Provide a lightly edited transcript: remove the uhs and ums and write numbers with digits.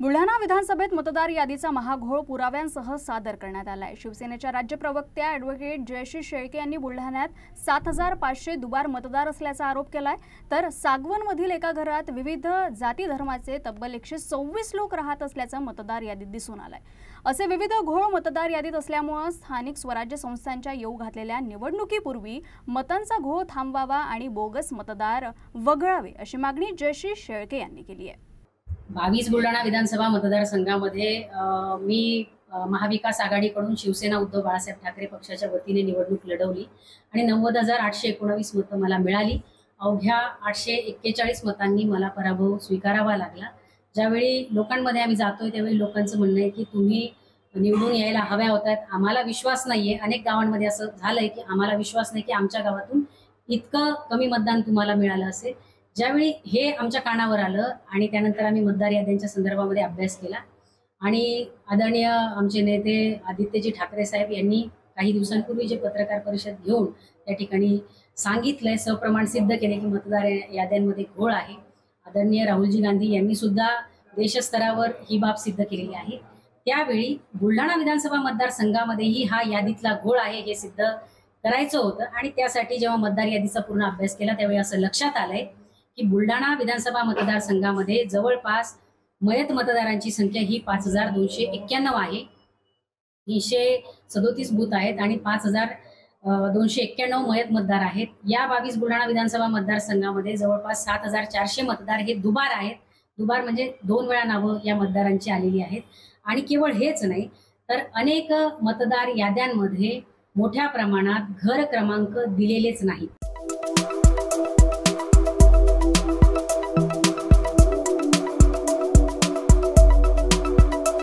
बुलढाणा विधानसभेत मतदार यादीचा महाघोळ पुराव्यांसह सादर करण्यात आलाय। शिवसेनेच्या राज्य प्रवक्त्या ॲडव्होकेट जयश्री शेळके यांनी बुलढाण्यात 7,500 दुबार मतदार असल्याचा आरोप केलाय। तर सागवनमधील एका घरात विविध जाती धर्माचे तब्बल 126 लोक राहत असल्याचं मतदार यादीत दिसून आलंय। असे विविध घोळ मतदार यादीत असल्यामुळे स्थानिक स्वराज्य संस्थांच्या येऊ घातलेल्या निवडणुकीपूर्वी मतांचा घोळ थांबवावा आणि बोगस मतदार वगळावे अशी मागणी जयश्री शेळके यांनी केली आहे। 22 बुलढाणा विधानसभा मतदारसंघामध्ये मी महाविकास आघाडीकडून शिवसेना उद्धव बाळासाहेब ठाकरे पक्षाच्या वतीने निवडणूक लढवली आणि 90,819 मतं मला मिळाली। अवघ्या 841 मतांनी मला पराभव स्वीकारावा लागला। ज्यावेळी लोकांमध्ये आम्ही जातोय त्यावेळी लोकांचं म्हणणं आहे की तुम्ही निवडून यायला हव्या होतात, आम्हाला विश्वास नाहीये। अनेक गावांमध्ये असं झालंय की आम्हाला विश्वास नाही की आमच्या गावातून इतकं कमी मतदान तुम्हाला मिळालं असेल। ज्यावेळी हे आमच्या कानावर आलं आणि त्यानंतर आम्ही मतदार याद्यांच्या संदर्भामध्ये अभ्यास केला आणि आदरणीय आमचे नेते आदित्यजी ठाकरे साहेब यांनी काही दिवसांपूर्वी जे पत्रकार परिषद घेऊन त्या ठिकाणी सांगितलंय, सप्रमाण सिद्ध केले की मतदार याद्यांमध्ये घोळ आहे। आदरणीय राहुलजी गांधी यांनी सुद्धा देशस्तरावर ही बाब सिद्ध केलेली आहे। त्यावेळी बुलढाणा विधानसभा मतदारसंघामध्येही हा यादीतला घोळ आहे हे सिद्ध करायचं होतं आणि त्यासाठी जेव्हा मतदार यादीचा पूर्ण अभ्यास केला त्यावेळी असं लक्षात आलंय की बुलढाणा विधानसभा मतदारसंघामध्ये जवळपास मयत मतदारांची संख्या ही 5,291 आहे। 337 बूथ आहेत आणि 5,291 मयत मतदार आहेत। या 22 बुलढाणा विधानसभा मतदारसंघामध्ये जवळपास 7,400 मतदार हे दुबार आहेत। दुबार म्हणजे 2 वेळा नावं या मतदारांची आलेली आहेत। आणि केवळ हेच नाही तर अनेक मतदार याद्यांमध्ये मोठ्या प्रमाणात घर क्रमांक दिलेलेच नाहीत।